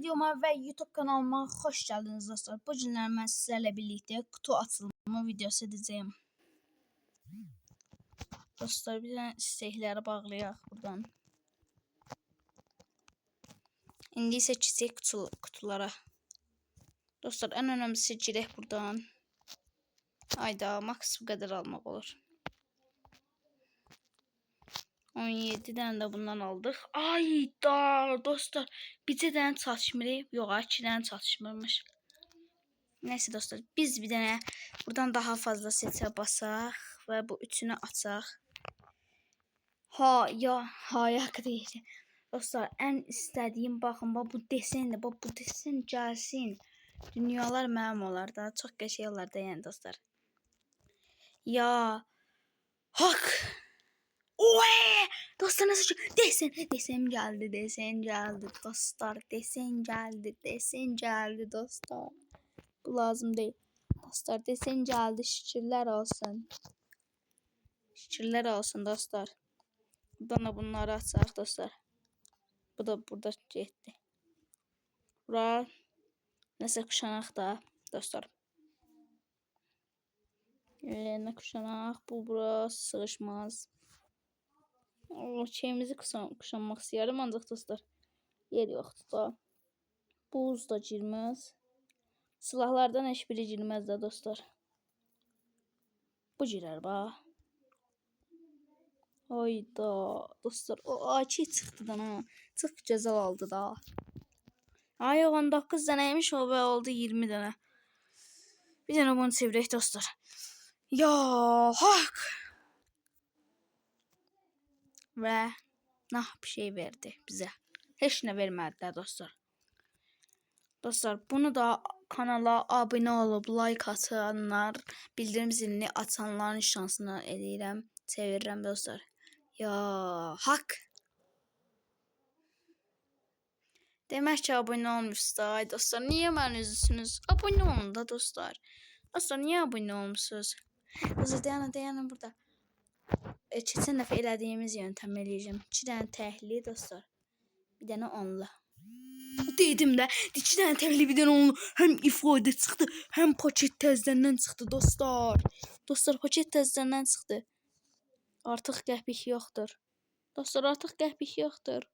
videoma və YouTube kanalıma xoş gəldiniz dostlar. Bu günlər mən sizlərlə birlikdə kutu açılımı videosu edəcəyim. Dostlar, bir dənə istekləri bağlayaq buradan. İndi isə keçək kutulara. Dostlar, ən önəmlisi girək buradan. Ayda maks bu qədər almaq olur. 17 dənə də bundan aldıq. Ayda dostlar, bircə dənə çatışmır. Yox, 2 dənə çatışmırmış. Neyse dostlar, biz bir dənə buradan daha fazla seçə basaq və bu üçünü açaq. Hayaq deyil. Dostlar, ən istədiyim baxın, bu desendir. Bu desen gəlsin. Dünyalar mənim olar da. Çox qəşəng olar da yəni dostlar. Ya hak. Oy! Dostlar, nasıl desen geldi dostlar. Desen geldi dostlar. Bu lazım değil. Dostlar, desen geldi. Şükürler olsun. Şükürler olsun dostlar. Buradan da bunları açaq dostlar. Bu da burada getdi. Bura nəsə kuşanaq da dostlar. Yerine kuşanaq. Bu bura sığışmaz. Şeyimizi kuşanmaq istəyirəm ancaq dostlar. Yer yoxdur da. Buz da girməz. Silahlardan heç biri girməz də dostlar. Bu girər bax. Hayda dostlar, o AK çıxdı da ha. Çox gözəl oldu da. Ay 19 dənəymiş, o və oldu 20 dənə. Bir dənə bunu çevirək dostlar. Ya hak. Və nah bir şey verdi bizə. Heç nə vermədi də dostlar. Dostlar, bunu da kanala abunə olub like atanlar, bildirim zilini açanların şansını eləyirəm, çevirirəm dostlar. Ya hak. Demək ki abunə olmuşsunuz da ay dostlar. Niyə məni üzürsünüz? Abunə olun da dostlar. Dostlar, niyə abunə olmuşsunuz? Dostlar, dayanın burada. Keçən dəfə elədiyimiz yöntəmi eləyəcəm. 2 dənə təhli dostlar. Bir dənə onlu. Dedim də 2 dənə təhli, bir dənə onlu. Həm ifadə çıxdı, həm paket təzədən çıxdı dostlar. Dostlar, paket təzədən çıxdı. Artıq qəpik yoxdur. Dostlar, artıq qəpik yoxdur.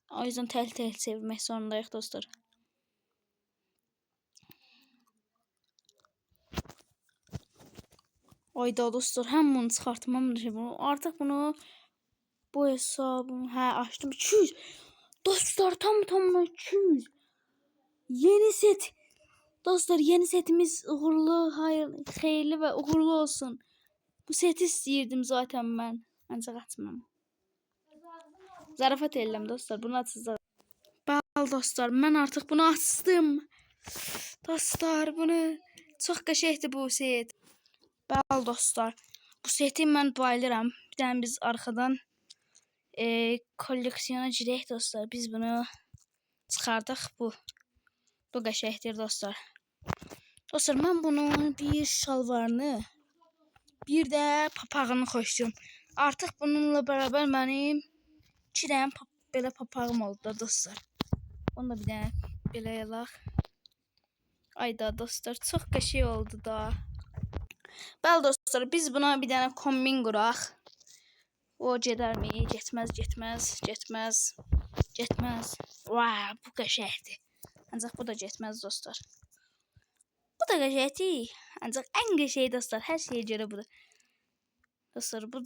O yüzden tel çevirmək zorundayıq dostlar. Ayda dostlar, həm bunu çıxartmam bunu. Artıq bunu bu hesabım açdım 200. Dostlar, tam 200. Yeni set. Dostlar, yeni setimiz uğurlu, xeyirli və uğurlu olsun. Bu seti istəyirdim zaten mən. Ancaq açmam. Zarafat edirəm dostlar, bunu açacağım. Bəli dostlar, mən artıq bunu açdım. Dostlar, bunu çox qəşəngdir bu set. Bəli dostlar, bu seti mən bayılıram. Bir dənə biz arxadan kolleksiyona girək dostlar. Biz bunu çıxardıq. Bu qəşəngdir dostlar. Dostlar, mən bunun bir şalvarını, bir də papağını xoşlayıram. Artıq bununla beraber mənim 2 dənə belə papağım oldu da dostlar. Onu da bir dənə belə yalaq. Ayda dostlar, çox qəşəng oldu da. Bəli dostlar, biz buna bir dənə kombin quraq. O gedərmi? Getməz. Vay, bu qəşəngdir. Ancaq bu da getməz dostlar. Bu da qəşəngdir. Ancaq ən qəşəng dostlar, hər şeyə görə budur. Dostlar, bu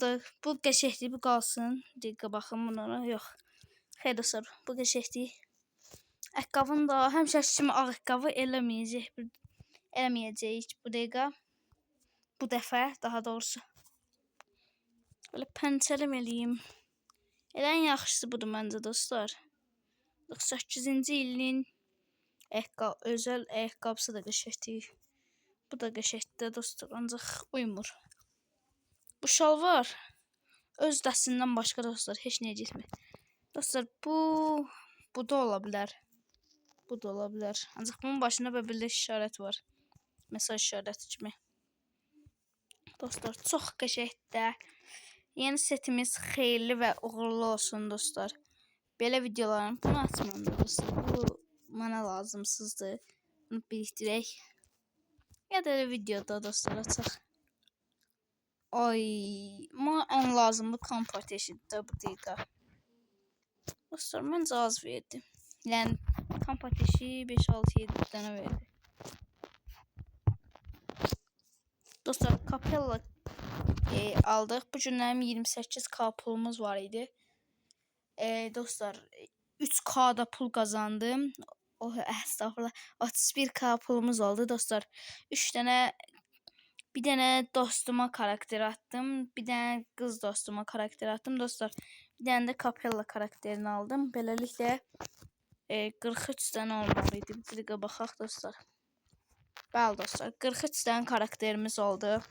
qəşəngdir, bu qalsın. Dəqiqə baxın buna. Yox. Xeyr dostlar, bu qəşəngdir. Ayaqqabını da həmişəki kimi ayaqqabı eləməyəcəyik bu dəqiqə. Bu dəfə daha doğrusu. Böyle pəncələm eləyim. Ən yaxşısı budur məncə dostlar. 8-ci ilin özəl ayaqqabısı da qəşəngdir. Bu da qəşəngdir dostlar, ancaq uymur. Bu şalvar öz dəstindən başqa dostlar heç nəyə getmir. Dostlar, bu da ola bilər. Bu da ola bilər. Ancaq bunun başında belə işarət var. Mesaj işarəti kimi. Dostlar, çox qəşəngdir. Yeni setimiz xeyirli və uğurlu olsun dostlar. Belə videoların bunu açmam dostlar. Bu mənə lazımsızdır. Bunu birikdirək. Ya da videoda dostlar açaq. Ay, mənə ən lazımlı komport eşitdi bu dəqiqə. Dostlar, məncə az verdi. Yəni komport eşi 5, 6, 7 dənə verdi. Dostlar, Capella aldıq. Bu günlərim 28K pulumuz var idi. Dostlar, 3K'da pul kazandım. Oh, estağfurullah. 31K pulumuz oldu dostlar. 3 tane, bir tane dostuma karakter attım. Bir tane kız dostuma karakter attım dostlar. Bir tane de Capella karakterini aldım. Beləliklə 43 tane olmalıydı. Bir dəqiqə baxaq dostlar. Bəli dostlar, 43 tane karakterimiz oldu.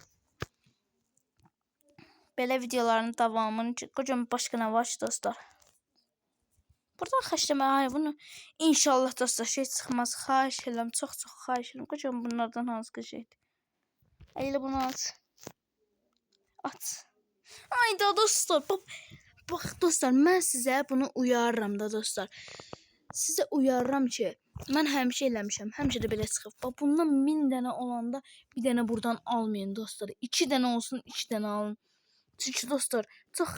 Belə videoların davamını kocaman başqa nə var dostlar? Buradan xəşləmə, bunu inşallah dostlar şey çıxmaz. Xahiş edirəm, çox xahiş edirəm. Kocaman bunlardan hansı şeydir? Elə bunu aç. Aç. Ayda dostlar, bax dostlar, mən sizə bunu uyarıram da dostlar. Sizə uyarıram ki, mən həmişə eləmişəm, həmişə də belə çıxıb. Bax bundan 1000 dənə olanda bir dənə buradan almayın dostlar. 2 dənə olsun, 2 dənə alın. Çünki dostlar, çox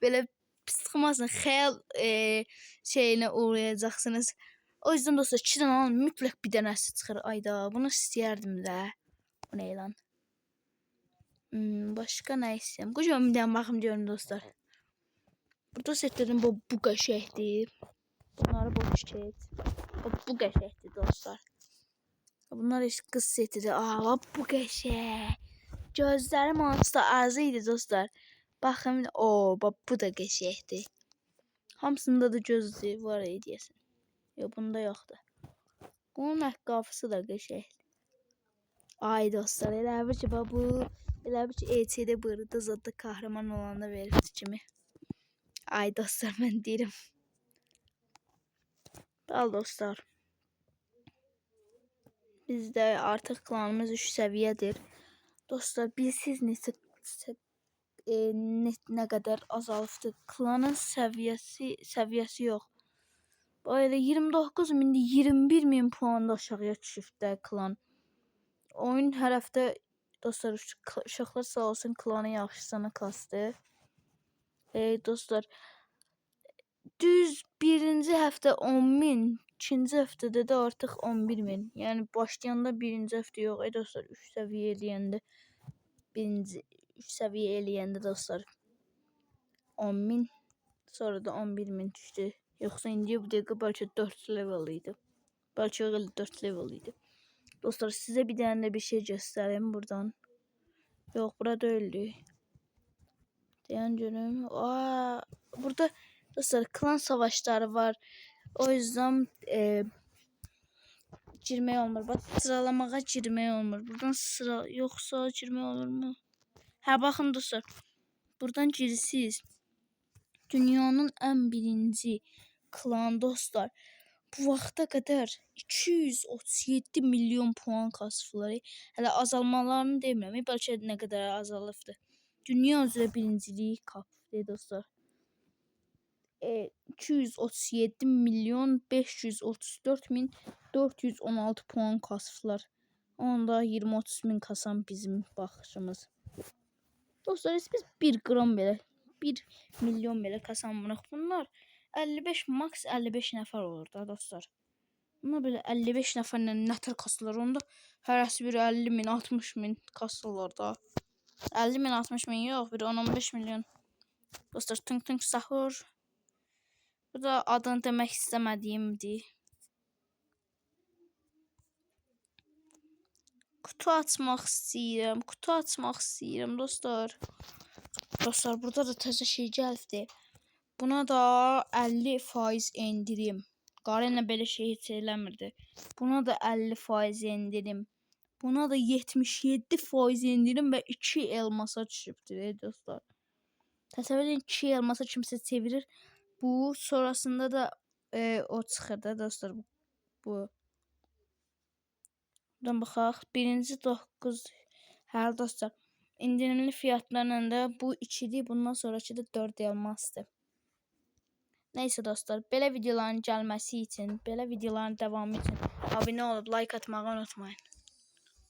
belə pis çıxmasın, xəyal şeyinə uğrayacaqsınız. O yüzden dostlar 2 dənə alın, mütləq bir dənəsi çıxır. Ayda, bunu istəyərdim də. Bu nə lan? Başqa nə istəyirəm? Qocaman bir dənə baxım diyorum dostlar. Burada setlərim bu qəşəkdir. Bunları boş çək. Bu qəşəkdir dostlar. Bunlar heç qız setidir. Aa, bu qəşək. Gözlərim onsuz da azı idi dostlar. Baxın, bu da qəşəkdir. Hamısında da gözlüyü var deyəsən. Yox, bunda yoxdur. Bunun ayaqqabısı da qəşəkdir. Ay dostlar, elə bir ki, ET'də bırıda zadda kahraman olanda verir kimi. Ay dostlar, mən deyirəm. Al dostlar. Bizdə artıq klanımız 3 səviyyədir. Dostlar, bilsiz nə qədər azalıbdır. Klanın səviyyəsi yox. Böyle 29.000'de 21.000 puanda aşağıya düşüb də klan. Oyun hər həftə dostlar uşaqlar sağ olsun klanı yaxşısına kastı. Dostlar, düz birinci həftə 10.000, ikinci həftədə də artıq 11.000. Yəni başlayanda birinci həftə yox, dostlar 3 səviyyə eləyəndə birinci 3 səviyyə eləyəndə dostlar 10.000, sonra da 11.000 düşdü. Yoxsa indi bu dəqiqə bəlkə 4 level idi. Bəlkə 4 level idi. Dostlar, sizə bir dənə də bir şey göstəreyim buradan. Yox, burada öldü. Deyən görüm. Burada dostlar klan savaşları var. O yüzden girmək olmur. Bak, sıralamağa girmək olmur. Buradan sıra yoksa girmək olur mu? Hə, baxın dostlar. Buradan girirsiniz. Dünyanın ən birinci klan dostlar. Bu vaxta qədər 237 milyon puan kasıblar. Hələ azalmalarını demirəm. Bəlkə nə qədər azalıbdı. Dünya üzrə birincilik kapdı dostlar. 237 milyon 534 min 416 puan kasıblar. Onda 20-30 min kasan bizim baxışımız. Dostlar, biz 1 gram belə 1 milyon belə kasanmırıq. Bunlar 55 max 55 nəfər olur da dostlar. Bunlar belə 55 nəfərlə nətər kasırlar. Onda hərəsi bir 50 min 60 min kasırlar da. 50 min 60 min yox, bir 10-15 milyon. Dostlar, tünk sahur. Bu da adını demək istəmədiyimdir. Kutu açmaq istəyirəm dostlar. Dostlar, burada da təzə şey gəldi. Buna da 50% endirim. Qarena belə şey heç eləmirdi. Buna da 50% endirim. Buna da 77% endirim və 2 elmasa düşübdür dostlar. Təsəvvür edin, 2 elmasa kimsə çevirir. Bu sonrasında da o çıxır da dostlar. Bu. Buradan baxaq. Birinci 9. Hər dostlar. İndirimli fiyatlarla da bu 2'dir. Bundan sonraki de 4 elmasdır. Neyse dostlar, belə videoların gəlməsi üçün, belə videoların davamı üçün abunə olub like atmağı unutmayın.